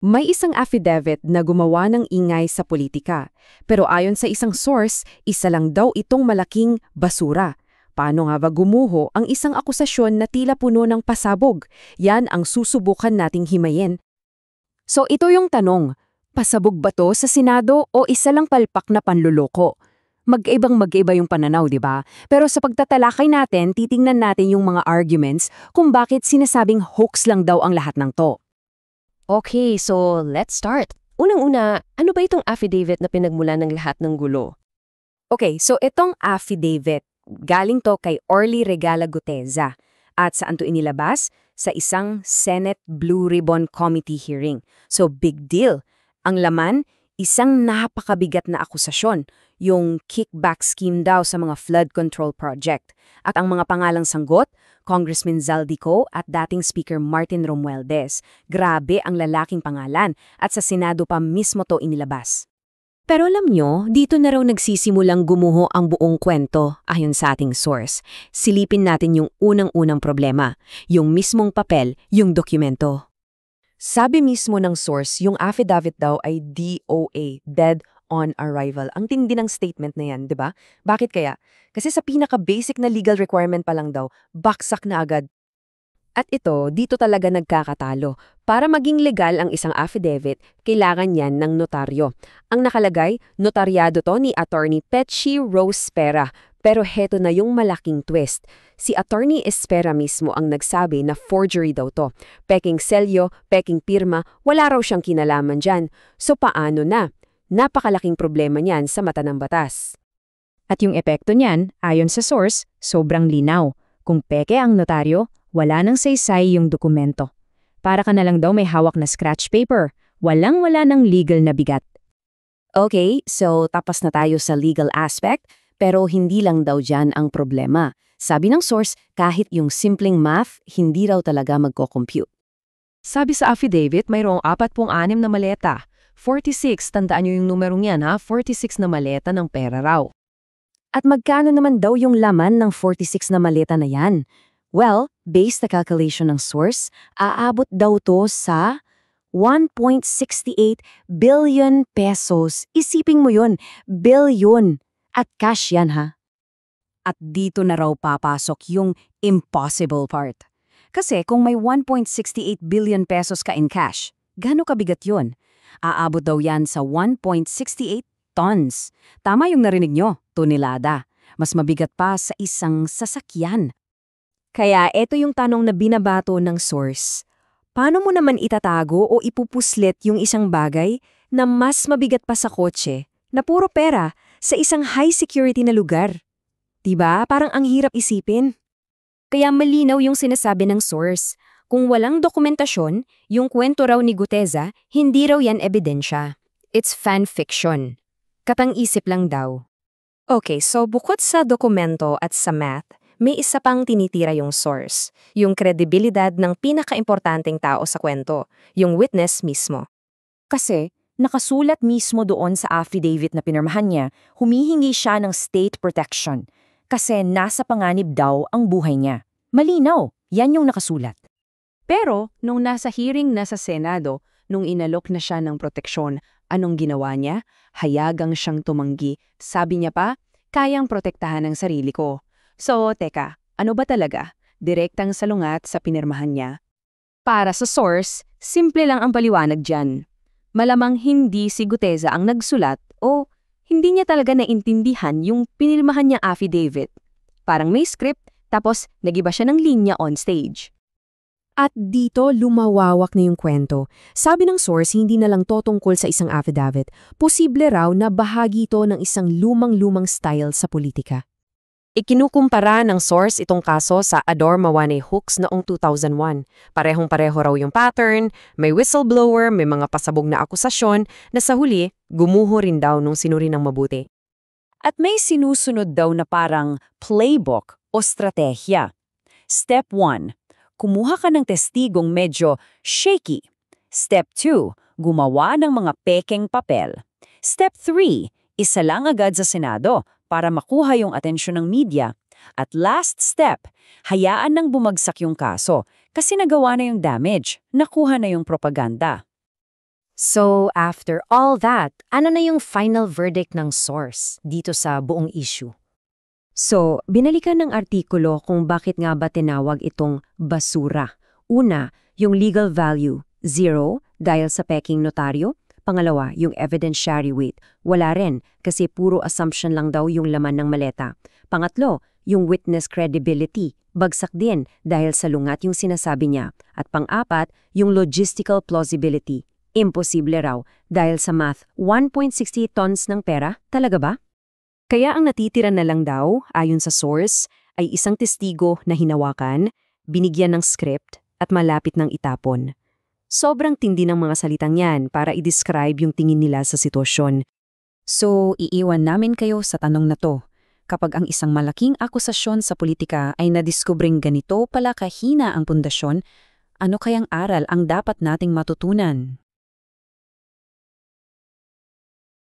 May isang affidavit na gumawa ng ingay sa politika. Pero ayon sa isang source, isa lang daw itong malaking basura. Paano nga ba gumuho ang isang akusasyon na tila puno ng pasabog? Yan ang susubukan nating himayin. So ito yung tanong, pasabog ba to sa Senado o isa lang palpak na panluloko? Mag-ibang-mag-iba yung pananaw, di ba? Pero sa pagtatalakay natin, titingnan natin yung mga arguments kung bakit sinasabing hoax lang daw ang lahat ng to. Okay, so let's start. Unang-una, ano ba itong affidavit na pinagmula ng lahat ng gulo? Okay, so itong affidavit, galing to kay Orly Regala Guteza. At saan to inilabas? Sa isang Senate Blue Ribbon Committee hearing. So big deal. Ang laman, isang napakabigat na akusasyon, yung kickback scheme daw sa mga flood control project. At ang mga pangalang sanggot, Congressman Zaldico at dating Speaker Martin Romualdez. Grabe ang lalaking pangalan at sa Senado pa mismo to inilabas. Pero alam nyo, dito na raw nagsisimulang gumuho ang buong kwento ayon sa ating source. Silipin natin yung unang-unang problema, yung mismong papel, yung dokumento. Sabi mismo ng source, yung affidavit daw ay DOA, Dead on Arrival. Ang tindi ng statement na yan, di ba? Bakit kaya? Kasi sa pinaka-basic na legal requirement pa lang daw, baksak na agad. At ito, dito talaga nagkakatalo. Para maging legal ang isang affidavit, kailangan yan ng notaryo. Ang nakalagay, notaryado to ni Attorney Petchy Rose Espera. Pero heto na yung malaking twist. Si Attorney Espera mismo ang nagsabi na forgery daw to. Peking selyo, peking pirma, wala raw siyang kinalaman dyan. So paano na? Napakalaking problema niyan sa mata ng batas. At yung epekto niyan, ayon sa source, sobrang linaw. Kung peke ang notaryo, wala nang saysay yung dokumento. Para ka na lang daw may hawak na scratch paper. Walang-wala ng legal na bigat. Okay, so tapos na tayo sa legal aspect, pero hindi lang daw dyan ang problema. Sabi ng source, kahit yung simpleng math, hindi raw talaga magko-compute. Sabi sa affidavit, mayroong 46 na maleta. 46, tandaan nyo yung numerong yan ha, 46 na maleta ng pera raw. At magkano naman daw yung laman ng 46 na maleta na yan? Well, based na calculation ng source, aabot daw to sa 1.68 billion pesos. Isipin mo yun, billion. At cash yan ha. At dito na raw papasok yung impossible part. Kasi kung may 1.68 billion pesos ka in cash, gaano kabigat yun? Aabot daw yan sa 1.68 tons. Tama yung narinig nyo, tonelada. Mas mabigat pa sa isang sasakyan. Kaya eto yung tanong na binabato ng source. Paano mo naman itatago o ipupuslit yung isang bagay na mas mabigat pa sa kotse, na puro pera, sa isang high security na lugar? Diba? Parang ang hirap isipin. Kaya malinaw yung sinasabi ng source. Kung walang dokumentasyon, yung kwento raw ni Guteza, hindi raw yan ebidensya. It's fan fiction. Katang-isip lang daw. Okay, so bukod sa dokumento at sa math, may isa pang tinitira yung source, yung kredibilidad ng pinakaimportanteng tao sa kwento, yung witness mismo. Kasi, nakasulat mismo doon sa affidavit na pinirmahan niya, humihingi siya ng state protection. Kasi nasa panganib daw ang buhay niya. Malinaw, yan yung nakasulat. Pero, nung nasa hearing na sa Senado, nung inalok na siya ng proteksyon, anong ginawa niya? Hayagang siyang tumanggi. Sabi niya pa, kayang protektahan ang sarili ko. So, teka, ano ba talaga? Direktang salungat sa pinirmahan niya? Para sa source, simple lang ang paliwanag dyan. Malamang hindi si Guteza ang nagsulat o hindi niya talaga naintindihan yung pinirmahan niyang affidavit. Parang may script, tapos nagiba siya ng linya on stage. At dito lumawawak na yung kwento. Sabi ng source, hindi na lang to tungkol sa isang affidavit. Posible raw na bahagi ito ng isang lumang-lumang style sa politika. Ikinukumpara ng source itong kaso sa Ador Mawane Hooks noong 2001. Parehong-pareho raw yung pattern, may whistleblower, may mga pasabog na akusasyon na sa huli, gumuho rin daw nung sinuri ng mabuti. At may sinusunod daw na parang playbook o strategiya. Step 1. Kumuha ka ng testigong medyo shaky. Step 2. Gumawa ng mga pekeng papel. Step 3. Isa lang agad sa Senado para makuha yung atensyon ng media. At last step, hayaan nang bumagsak yung kaso kasi nagawa na yung damage, nakuha na yung propaganda. So, after all that, ano na yung final verdict ng source dito sa buong issue? So, binalikan ng artikulo kung bakit nga ba tinawag itong basura. Una, yung legal value, 0 dahil sa peking notaryo. Pangalawa, yung evidentiary weight. Wala rin kasi puro assumption lang daw yung laman ng maleta. Pangatlo, yung witness credibility. Bagsak din dahil sa lungat yung sinasabi niya. At pang-apat, yung logistical plausibility. Imposible raw dahil sa math, 1.60 tons ng pera, talaga ba? Kaya ang natitira na lang daw, ayon sa source, ay isang testigo na hinawakan, binigyan ng script, at malapit ng itapon. Sobrang tindi ng mga salitang yan para i-describe yung tingin nila sa sitwasyon. So, iiwan namin kayo sa tanong na to. Kapag ang isang malaking akusasyon sa politika ay nadiskubring ganito pala kahina ang pundasyon, ano kayang aral ang dapat nating matutunan?